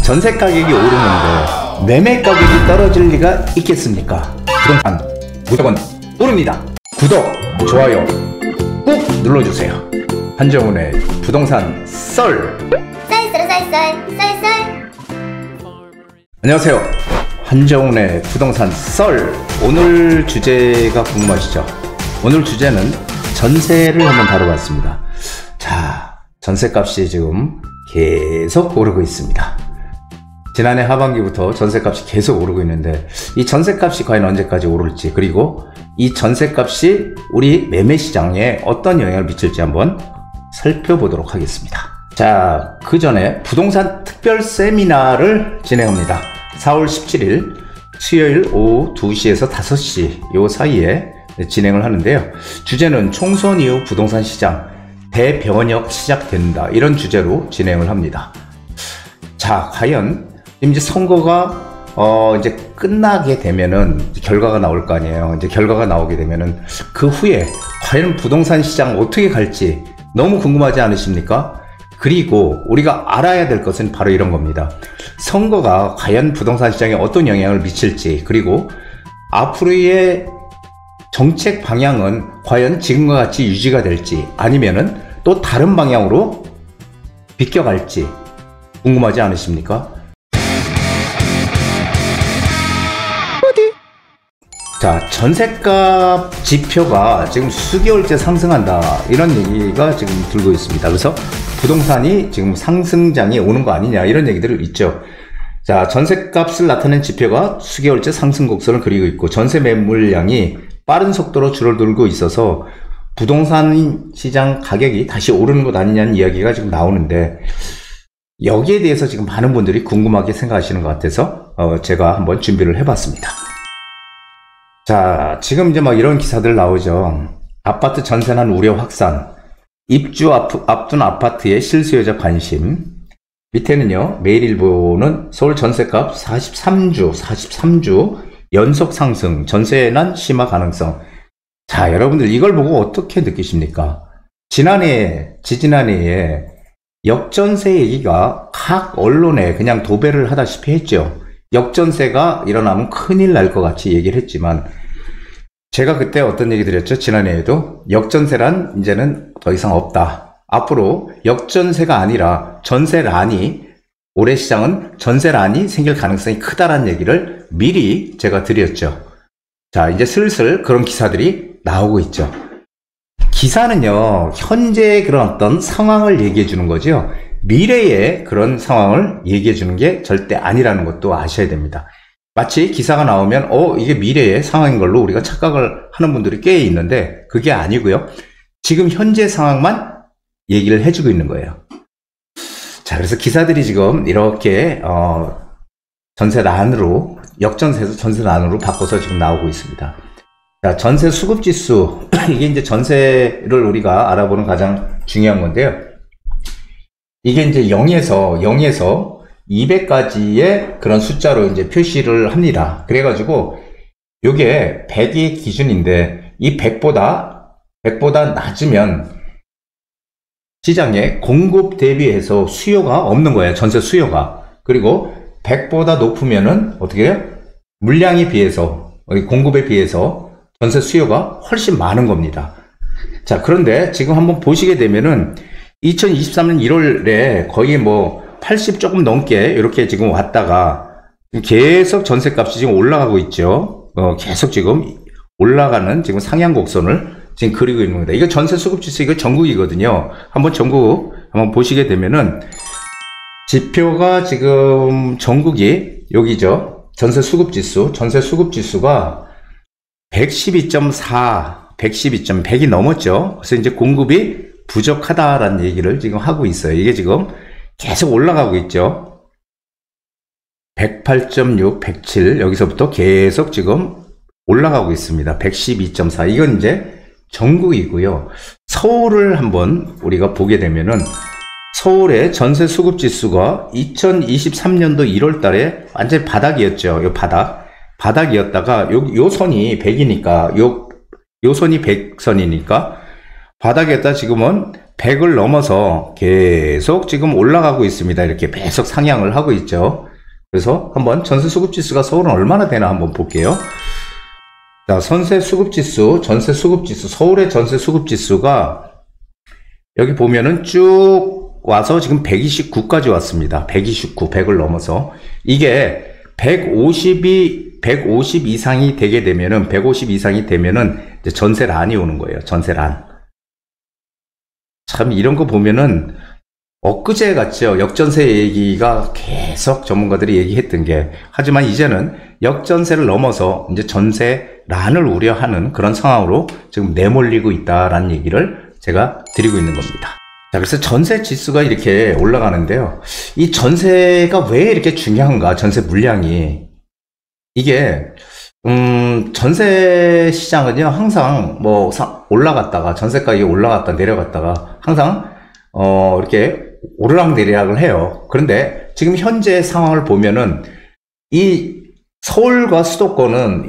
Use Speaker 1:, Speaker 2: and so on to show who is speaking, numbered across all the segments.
Speaker 1: 전세 가격이 오르는데 매매 가격이 떨어질 리가 있겠습니까? 부동산 무조건 오릅니다. 구독, 좋아요 꾹 눌러주세요. 한정훈의 부동산 썰.
Speaker 2: 썰.
Speaker 1: 안녕하세요. 한정훈의 부동산 썰. 오늘 주제가 궁금하시죠? 오늘 주제는 전세를 한번 다뤄봤습니다. 자, 전세값이 지금 계속 오르고 있습니다. 지난해 하반기부터 전세값이 계속 오르고 있는데 이 전세값이 과연 언제까지 오를지, 그리고 이 전세값이 우리 매매시장에 어떤 영향을 미칠지 한번 살펴보도록 하겠습니다. 자, 그 전에 부동산 특별 세미나를 진행합니다. 4월 17일 수요일 오후 2시에서 5시 요 사이에 진행을 하는데요. 주제는 총선 이후 부동산 시장 대변혁 시작된다, 이런 주제로 진행을 합니다. 자, 과연 이제 선거가 이제 끝나게 되면은 결과가 나올 거 아니에요. 이제 결과가 나오게 되면은 그 후에 과연 부동산 시장 어떻게 갈지 너무 궁금하지 않으십니까? 그리고 우리가 알아야 될 것은 바로 이런 겁니다. 선거가 과연 부동산 시장에 어떤 영향을 미칠지, 그리고 앞으로의 정책 방향은 과연 지금과 같이 유지가 될지 아니면은 또 다른 방향으로 비껴갈지 궁금하지 않으십니까? 자, 전셋값 지표가 지금 수개월째 상승한다, 이런 얘기가 지금 들고 있습니다. 그래서 부동산이 지금 상승장에 오는 거 아니냐, 이런 얘기들이 있죠. 자, 전셋값을 나타낸 지표가 수개월째 상승 곡선을 그리고 있고 전세 매물량이 빠른 속도로 줄어들고 있어서 부동산 시장 가격이 다시 오르는 것 아니냐는 이야기가 지금 나오는데, 여기에 대해서 지금 많은 분들이 궁금하게 생각하시는 것 같아서 제가 한번 준비를 해봤습니다. 자, 지금 이제 막 이런 기사들 나오죠. 아파트 전세난 우려 확산, 입주 앞둔 아파트의 실수요자 관심. 밑에는요, 매일일보는 서울 전세값 43주 연속 상승, 전세난 심화 가능성. 자, 여러분들 이걸 보고 어떻게 느끼십니까? 지지난해에 역전세 얘기가 각 언론에 그냥 도배를 하다시피 했죠. 역전세가 일어나면 큰일 날 것 같이 얘기를 했지만, 제가 그때 어떤 얘기 드렸죠? 지난해에도 역전세란 이제는 더 이상 없다. 앞으로 역전세가 아니라 전세란이, 올해 시장은 전세란이 생길 가능성이 크다라는 얘기를 미리 제가 드렸죠. 자, 이제 슬슬 그런 기사들이 나오고 있죠. 기사는요, 현재의 그런 어떤 상황을 얘기해 주는 거죠. 미래의 그런 상황을 얘기해 주는 게 절대 아니라는 것도 아셔야 됩니다. 마치 기사가 나오면 이게 미래의 상황인 걸로 우리가 착각을 하는 분들이 꽤 있는데 그게 아니고요. 지금 현재 상황만 얘기를 해주고 있는 거예요. 자, 그래서 기사들이 지금 이렇게 전세난으로, 역전세에서 전세난으로 바꿔서 지금 나오고 있습니다. 자, 전세 수급 지수. 이게 이제 전세를 우리가 알아보는 가장 중요한 건데요. 이게 이제 0에서 200까지의 그런 숫자로 이제 표시를 합니다. 그래가지고 요게 100이 기준인데, 이 100보다 낮으면 시장에 공급 대비해서 수요가 없는 거예요. 전세 수요가. 그리고 100보다 높으면은 어떻게 해요? 물량에 비해서, 공급에 비해서 전세 수요가 훨씬 많은 겁니다. 자, 그런데 지금 한번 보시게 되면은 2023년 1월에 거의 80 조금 넘게 이렇게 지금 왔다가 계속 전세값이 지금 올라가고 있죠. 계속 지금 올라가는 지금 상향 곡선을 지금 그리고 있는 겁니다. 이거 전세 수급 지수, 이거 전국이거든요. 한번 전국 한번 보시게 되면은 지표가 지금 전국이 여기죠. 전세 수급 지수가 112.4, 112.100이 넘었죠. 그래서 이제 공급이 부족하다라는 얘기를 지금 하고 있어요. 이게 지금 계속 올라가고 있죠. 108.6, 107, 여기서부터 계속 지금 올라가고 있습니다. 112.4. 이건 이제 전국이고요. 서울을 한번 우리가 보게 되면은 서울의 전세 수급 지수가 2023년도 1월 달에 완전히 바닥이었죠. 요 바닥이었다가 요 선이 100이니까 요 선이 100선이니까 바닥에다 지금은 100을 넘어서 계속 지금 올라가고 있습니다. 이렇게 계속 상향을 하고 있죠. 그래서 한번 전세 수급 지수가 서울은 얼마나 되나 한번 볼게요. 자, 전세 수급 지수, 서울의 전세 수급 지수가 여기 보면은 쭉 와서 지금 129까지 왔습니다. 129, 100을 넘어서. 이게 150 이상이 되게 되면은, 150 이상이 되면은 이제 전세란이 오는 거예요. 전세란. 참 이런 거 보면은 엊그제 같죠. 역전세 얘기가 계속 전문가들이 얘기했던 게, 하지만 이제는 역전세를 넘어서 이제 전세란을 우려하는 그런 상황으로 지금 내몰리고 있다라는 얘기를 제가 드리고 있는 겁니다. 자, 그래서 전세 지수가 이렇게 올라가는데요. 이 전세가 왜 이렇게 중요한가? 전세 물량이. 이게 전세 시장은요, 항상 뭐 올라갔다가, 전세 가격이 올라갔다 내려갔다가 항상 이렇게 오르락내리락을 해요. 그런데 지금 현재 상황을 보면은 이 서울과 수도권은,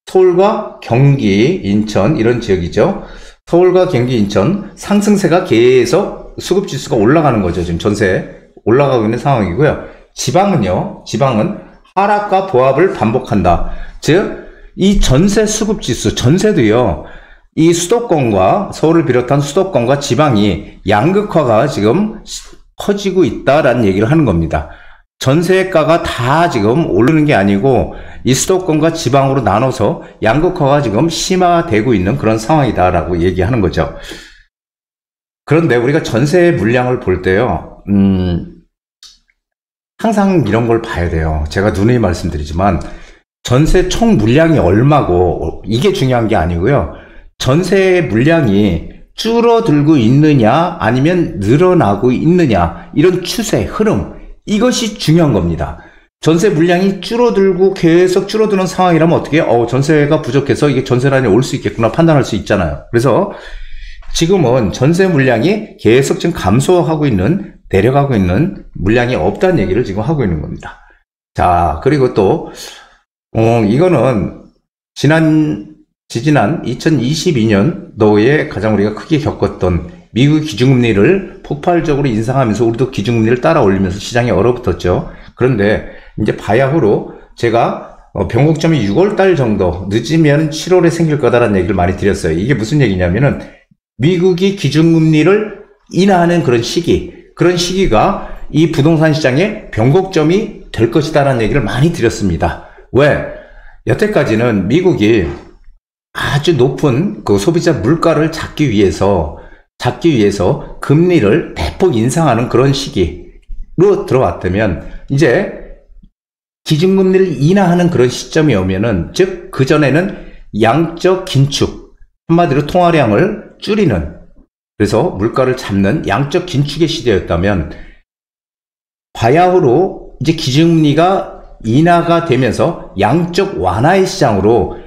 Speaker 1: 서울과 경기, 인천 이런 지역이죠. 서울과 경기, 인천 상승세가 계속 수급지수가 올라가는 거죠. 지금 전세 올라가고 있는 상황이고요. 지방은 하락과 보합을 반복한다. 즉, 이 전세 수급지수, 전세도요, 이 수도권과, 서울을 비롯한 수도권과 지방이 양극화가 지금 커지고 있다라는 얘기를 하는 겁니다. 전세가가 다 지금 오르는 게 아니고 이 수도권과 지방으로 나눠서 양극화가 지금 심화되고 있는 그런 상황이다라고 얘기하는 거죠. 그런데 우리가 전세 물량을 볼 때요, 항상 이런 걸 봐야 돼요. 제가 누누이 말씀드리지만 전세 총 물량이 얼마고 이게 중요한 게 아니고요. 전세 물량이 줄어들고 있느냐 아니면 늘어나고 있느냐, 이런 추세, 흐름, 이것이 중요한 겁니다. 전세 물량이 줄어들고 계속 줄어드는 상황이라면 어떻게 전세가 부족해서 이게 전세란이 올 수 있겠구나 판단할 수 있잖아요. 그래서 지금은 전세 물량이 계속 지금 감소하고 있는, 내려가고 있는 물량이 없다는 얘기를 지금 하고 있는 겁니다. 자, 그리고 또 이거는 지지난 2022년도에 가장 우리가 크게 겪었던 미국 기준금리를 폭발적으로 인상하면서 우리도 기준금리를 따라 올리면서 시장이 얼어붙었죠. 그런데 이제 바야흐로 제가 변곡점이 6월달 정도, 늦으면 7월에 생길 거다라는 얘기를 많이 드렸어요. 이게 무슨 얘기냐면은 미국이 기준금리를 인하하는 그런 시기가 이 부동산 시장의 변곡점이 될 것이다라는 얘기를 많이 드렸습니다. 왜? 여태까지는 미국이 아주 높은 그 소비자 물가를 잡기 위해서 금리를 대폭 인상하는 그런 시기로 들어왔다면, 이제 기준금리를 인하하는 그런 시점이 오면은, 즉 그전에는 양적 긴축, 한마디로 통화량을 줄이는, 그래서 물가를 잡는 양적 긴축의 시대였다면, 바야흐로 이제 기준금리가 인하가 되면서 양적 완화의 시장으로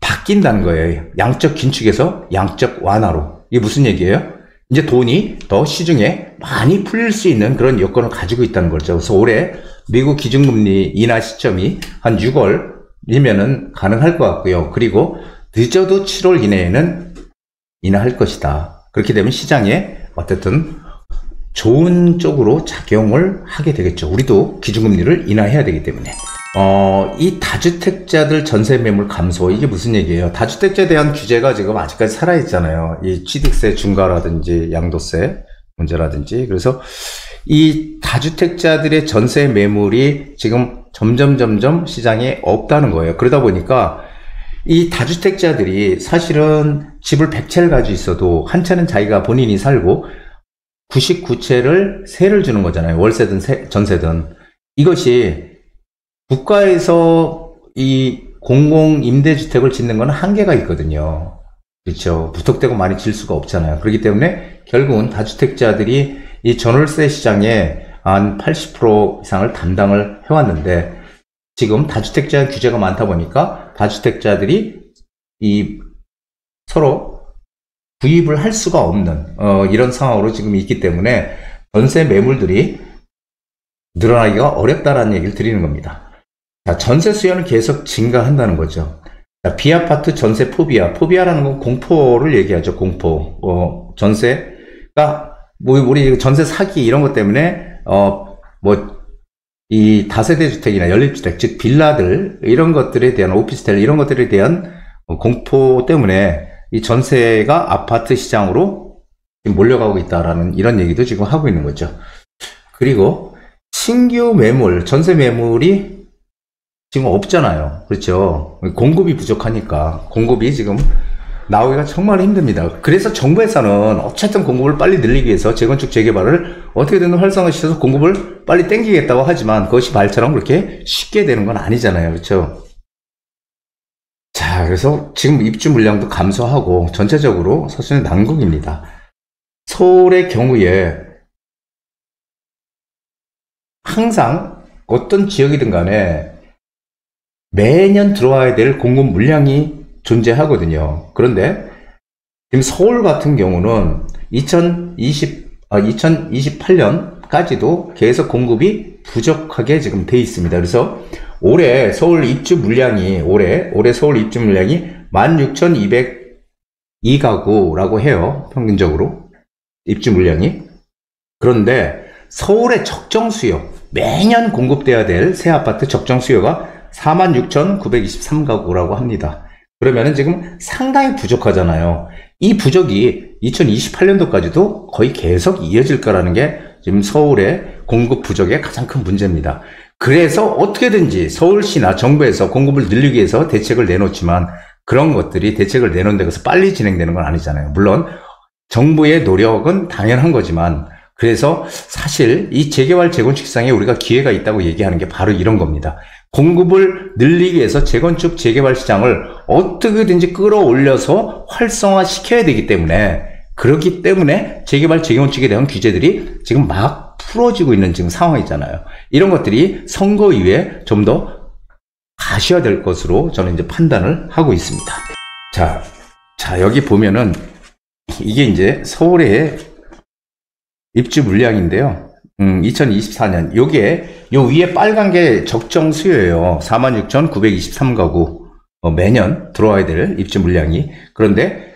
Speaker 1: 바뀐다는 거예요. 양적 긴축에서 양적 완화로. 이게 무슨 얘기예요? 이제 돈이 더 시중에 많이 풀릴 수 있는 그런 여건을 가지고 있다는 거죠. 그래서 올해 미국 기준금리 인하 시점이 한 6월이면은 가능할 것 같고요. 그리고 늦어도 7월 이내에는 인하할 것이다. 그렇게 되면 시장에 어쨌든 좋은 쪽으로 작용을 하게 되겠죠. 우리도 기준금리를 인하해야 되기 때문에. 이 다주택자들 전세 매물 감소, 이게 무슨 얘기예요? 다주택자에 대한 규제가 지금 아직까지 살아있잖아요. 이 취득세 중과라든지 양도세 문제라든지. 그래서 이 다주택자들의 전세 매물이 지금 점점 시장에 없다는 거예요. 그러다 보니까 이 다주택자들이 사실은 집을 100채를 가지고 있어도 한 채는 자기가 본인이 살고 99채를 세를 주는 거잖아요. 월세든 전세든. 이것이 국가에서 이 공공임대주택을 짓는 건 한계가 있거든요. 그렇죠. 무턱대고 많이 질 수가 없잖아요. 그렇기 때문에 결국은 다주택자들이 이 전월세 시장에 한 80% 이상을 담당을 해왔는데, 지금 다주택자 규제가 많다 보니까 다주택자들이 이 서로 구입을 할 수가 없는 이런 상황으로 지금 있기 때문에 전세 매물들이 늘어나기가 어렵다라는 얘기를 드리는 겁니다. 자, 전세 수요는 계속 증가한다는 거죠. 자, 비아파트 전세 포비아. 포비아라는 건 공포를 얘기하죠. 공포. 전세가, 우리 전세 사기 이런 것 때문에, 이 다세대 주택이나 연립주택, 즉, 빌라들, 이런 것들에 대한 오피스텔, 이런 것들에 대한 공포 때문에 이 전세가 아파트 시장으로 몰려가고 있다라는 이런 얘기도 지금 하고 있는 거죠. 그리고 신규 매물, 전세 매물이 지금 없잖아요. 그렇죠. 공급이 부족하니까 공급이 지금 나오기가 정말 힘듭니다. 그래서 정부에서는 어쨌든 공급을 빨리 늘리기 위해서 재건축 재개발을 어떻게든 활성화시켜서 공급을 빨리 땡기겠다고 하지만 그것이 말처럼 그렇게 쉽게 되는 건 아니잖아요. 그렇죠. 자, 그래서 지금 입주 물량도 감소하고 전체적으로 사실은 난국입니다. 서울의 경우에 항상 어떤 지역이든 간에 매년 들어와야 될 공급 물량이 존재하거든요. 그런데 지금 서울 같은 경우는 2028년까지도 계속 공급이 부족하게 지금 돼 있습니다. 그래서 올해 서울 입주 물량이 올해 서울 입주 물량이 16,202가구라고 해요. 평균적으로 입주 물량이. 그런데 서울의 적정 수요, 매년 공급돼야 될 새 아파트 적정 수요가 46,923가구라고 합니다. 그러면은 지금 상당히 부족하잖아요. 이 부족이 2028년도까지도 거의 계속 이어질 거라는 게 지금 서울의 공급 부족의 가장 큰 문제입니다. 그래서 어떻게든지 서울시나 정부에서 공급을 늘리기 위해서 대책을 내놓지만 그런 것들이 대책을 내놓는 데서 빨리 진행되는 건 아니잖아요. 물론 정부의 노력은 당연한 거지만 그래서 사실 이 재개발 재건축 시장에 우리가 기회가 있다고 얘기하는 게 바로 이런 겁니다. 공급을 늘리기 위해서 재건축 재개발 시장을 어떻게든지 끌어올려서 활성화시켜야 되기 때문에 그렇기 때문에 재개발 재건축에 대한 규제들이 지금 막 풀어지고 있는 지금 상황이잖아요. 이런 것들이 선거 이후에 좀 더 가셔야 될 것으로 저는 이제 판단을 하고 있습니다. 자, 여기 보면은 이게 이제 서울의 입주 물량인데요. 2024년 요게 요 위에 빨간 게 적정 수요예요. 46,923가구 매년 들어와야 될 입주 물량이. 그런데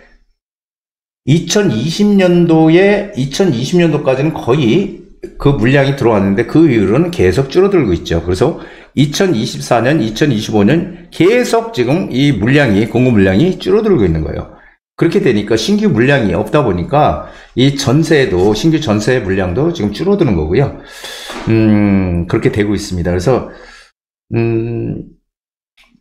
Speaker 1: 2020년도까지는 거의 그 물량이 들어왔는데 그 이후로는 계속 줄어들고 있죠. 그래서 2024년, 2025년 계속 지금 이 물량이 공급 물량이 줄어들고 있는 거예요. 그렇게 되니까 신규 물량이 없다 보니까 이 전세도 신규 전세 물량도 지금 줄어드는 거고요. 그렇게 되고 있습니다. 그래서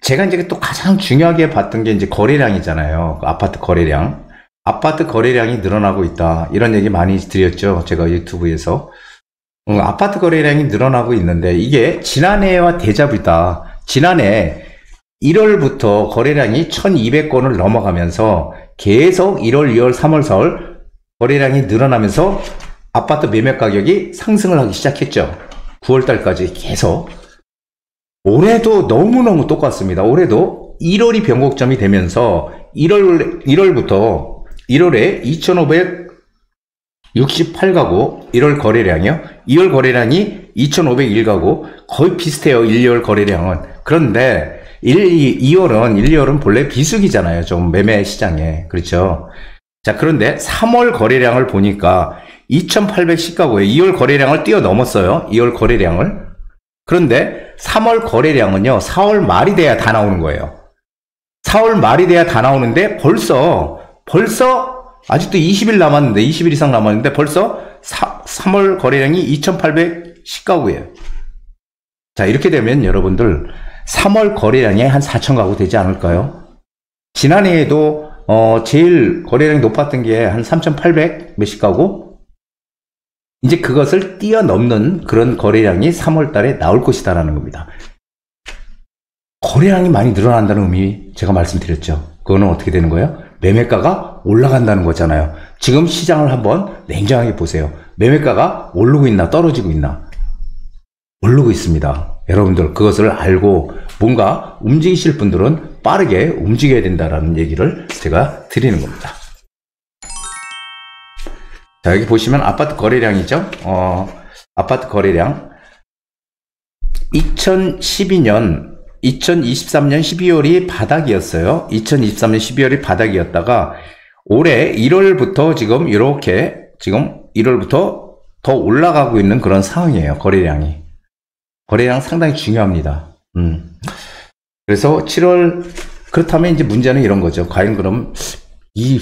Speaker 1: 제가 이제 또 가장 중요하게 봤던 게 이제 거래량이잖아요. 아파트 거래량. 아파트 거래량이 늘어나고 있다. 이런 얘기 많이 드렸죠. 제가 유튜브에서. 아파트 거래량이 늘어나고 있는데 이게 지난해와 대자뷰다. 지난해 1월부터 거래량이 1200건을 넘어가면서 계속 1월, 2월, 3월, 4월 거래량이 늘어나면서 아파트 매매 가격이 상승을 하기 시작했죠. 9월달까지 계속. 올해도 너무너무 똑같습니다. 올해도 1월이 변곡점이 되면서 1월부터 1월에 2,568가구 1월 거래량이요. 2월 거래량이 2,501가구 거의 비슷해요. 1, 2월 거래량은. 그런데 2월은 본래 비수기잖아요. 좀 매매 시장에. 그렇죠. 자, 그런데 3월 거래량을 보니까 2,810가구에 2월 거래량을 뛰어넘었어요. 2월 거래량을. 그런데 3월 거래량은요. 4월 말이 돼야 다 나오는 거예요. 4월 말이 돼야 다 나오는데 벌써 아직도 20일 남았는데 20일 이상 남았는데 벌써 3월 거래량이 2,810가구예요. 자, 이렇게 되면 여러분들 3월 거래량이 한 4,000가구 되지 않을까요? 지난해에도 제일 거래량이 높았던 게 한 3,800 몇십 가구? 이제 그것을 뛰어넘는 그런 거래량이 3월 달에 나올 것이다라는 겁니다. 거래량이 많이 늘어난다는 의미 제가 말씀드렸죠. 그거는 어떻게 되는 거예요? 매매가가 올라간다는 거잖아요. 지금 시장을 한번 냉정하게 보세요. 매매가가 오르고 있나 떨어지고 있나? 오르고 있습니다. 여러분들 그것을 알고 뭔가 움직이실 분들은 빠르게 움직여야 된다라는 얘기를 제가 드리는 겁니다. 자, 여기 보시면 아파트 거래량이죠. 아파트 거래량 2012년 2023년 12월이 바닥이었어요. 2023년 12월이 바닥이었다가 올해 1월부터 지금 이렇게 지금 1월부터 더 올라가고 있는 그런 상황이에요. 거래량이. 거래량 상당히 중요합니다. 그래서 7월 그렇다면 이제 문제는 이런 거죠. 과연 그럼 이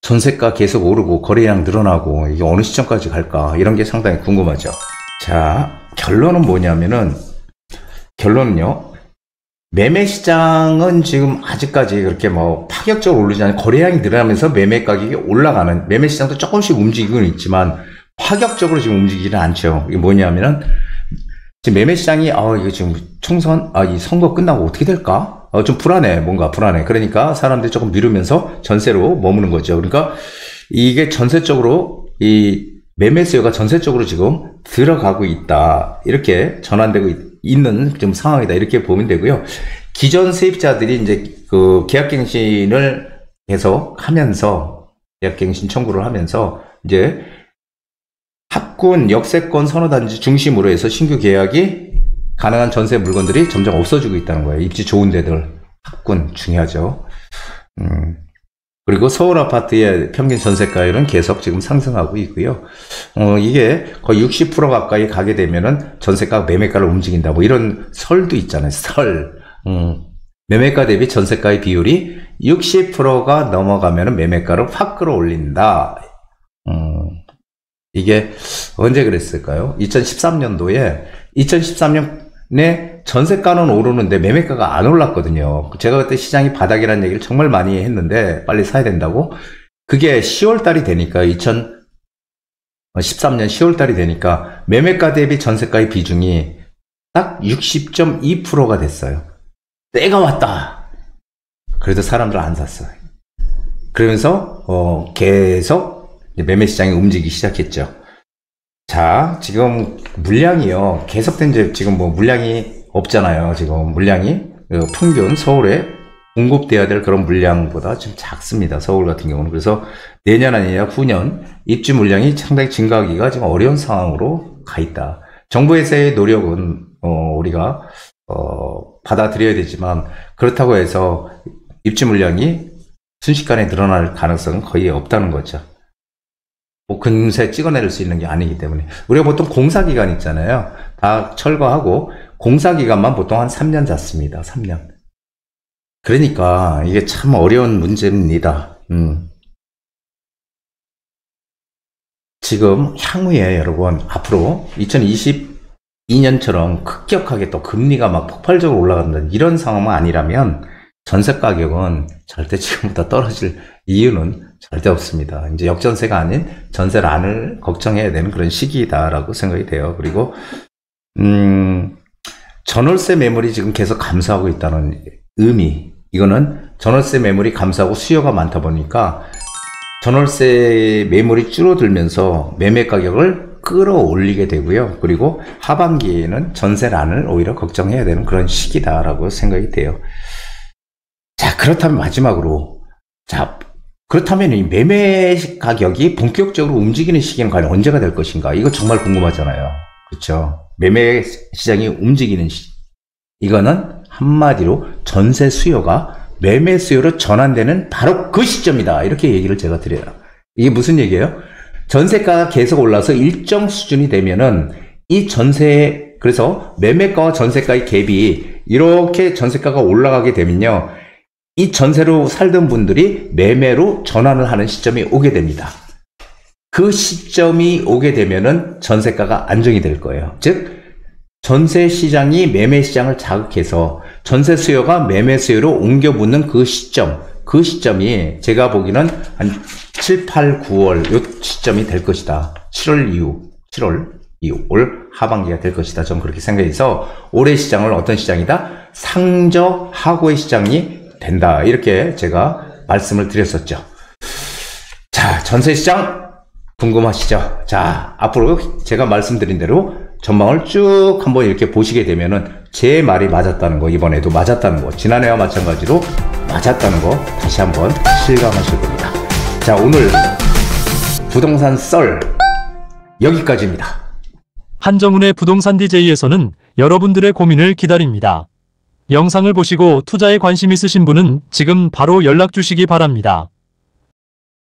Speaker 1: 전세가 계속 오르고 거래량 늘어나고 이게 어느 시점까지 갈까? 이런 게 상당히 궁금하죠. 자, 결론은 뭐냐면은 결론은요. 매매 시장은 지금 아직까지 그렇게 뭐 파격적으로 오르지 않아요. 거래량이 늘어나면서 매매 가격이 올라가는 매매 시장도 조금씩 움직이고는 있지만 파격적으로 지금 움직이지는 않죠. 이게 뭐냐면은 지금 매매 시장이 이거 지금 총선 이 선거 끝나고 어떻게 될까? 좀 불안해. 뭔가 불안해. 그러니까 사람들이 조금 미루면서 전세로 머무는 거죠. 그러니까 이게 전세적으로 이 매매 수요가 전세적으로 지금 들어가고 있다. 이렇게 전환되고 있는 좀 상황이다. 이렇게 보면 되고요. 기존 세입자들이 이제 그 계약갱신을 계속 하면서 계약갱신 청구를 하면서 이제 합군, 역세권 선호단지 중심으로 해서 신규 계약이 가능한 전세 물건들이 점점 없어지고 있다는 거예요. 입지 좋은 데들, 합군 중요하죠. 그리고 서울 아파트의 평균 전세가율은 계속 지금 상승하고 있고요. 이게 거의 60% 가까이 가게 되면은 전세가 매매가를 움직인다. 뭐 이런 설도 있잖아요. 설. 매매가 대비 전세가의 비율이 60%가 넘어가면은 매매가를 확 끌어올린다. 이게 언제 그랬을까요? 2013년도에 2013년에 전세가는 오르는데 매매가가 안 올랐거든요. 제가 그때 시장이 바닥이라는 얘기를 정말 많이 했는데 빨리 사야 된다고. 그게 10월 달이 되니까 2013년 10월 달이 되니까 매매가 대비 전세가의 비중이 딱 60.2%가 됐어요. 때가 왔다. 그래도 사람들 안 샀어요. 그러면서 계속 매매 시장이 움직이기 시작했죠. 자, 지금 물량이요. 계속된 이제 지금 뭐 물량이 없잖아요. 지금 물량이 평균 서울에 공급돼야 될 그런 물량보다 좀 작습니다. 서울 같은 경우는. 그래서 내년 아니냐 후년 입주 물량이 상당히 증가하기가 지금 어려운 상황으로 가 있다. 정부에서의 노력은 우리가 받아들여야 되지만 그렇다고 해서 입주 물량이 순식간에 늘어날 가능성은 거의 없다는 거죠. 뭐 금세 찍어낼 수 있는 게 아니기 때문에. 우리가 보통 공사기간 있잖아요. 다 철거하고 공사기간만 보통 한 3년 잡습니다. 3년. 그러니까 이게 참 어려운 문제입니다. 지금 향후에 여러분 앞으로 2022년처럼 급격하게 또 금리가 막 폭발적으로 올라간다는 이런 상황만 아니라면 전세 가격은 절대 지금보다 떨어질 이유는 절대 없습니다. 이제 역전세가 아닌 전세란을 걱정해야 되는 그런 시기다라고 생각이 돼요. 그리고 전월세 매물이 지금 계속 감소하고 있다는 의미, 이거는 전월세 매물이 감소하고 수요가 많다 보니까 전월세 매물이 줄어들면서 매매 가격을 끌어올리게 되고요. 그리고 하반기에는 전세란을 오히려 걱정해야 되는 그런 시기다라고 생각이 돼요. 자, 그렇다면 마지막으로, 자, 그렇다면 이 매매 가격이 본격적으로 움직이는 시기는 과연 언제가 될 것인가? 이거 정말 궁금하잖아요. 그렇죠? 매매 시장이 움직이는 이거는 한마디로 전세 수요가 매매 수요로 전환되는 바로 그 시점이다. 이렇게 얘기를 제가 드려요. 이게 무슨 얘기예요? 전세가가 계속 올라서 일정 수준이 되면은 이 전세, 그래서 매매가와 전세가의 갭이 이렇게 전세가가 올라가게 되면요, 이 전세로 살던 분들이 매매로 전환을 하는 시점이 오게 됩니다. 그 시점이 오게 되면은 전세가가 안정이 될 거예요. 즉, 전세 시장이 매매 시장을 자극해서 전세 수요가 매매 수요로 옮겨 붙는 그 시점이 제가 보기에는 한 7, 8, 9월 요 시점이 될 것이다. 7월 이후 올 하반기가 될 것이다. 저는 그렇게 생각해서 올해 시장을 어떤 시장이다? 상저하고의 시장이 된다. 이렇게 제가 말씀을 드렸었죠. 자, 전세시장 궁금하시죠? 자, 앞으로 제가 말씀드린 대로 전망을 쭉 한번 이렇게 보시게 되면은 제 말이 맞았다는 거, 이번에도 맞았다는 거, 지난해와 마찬가지로 맞았다는 거 다시 한번 실감하실 겁니다. 자, 오늘 부동산 썰 여기까지입니다.
Speaker 2: 한정훈의 부동산 DJ에서는 여러분들의 고민을 기다립니다. 영상을 보시고 투자에 관심 있으신 분은 지금 바로 연락 주시기 바랍니다.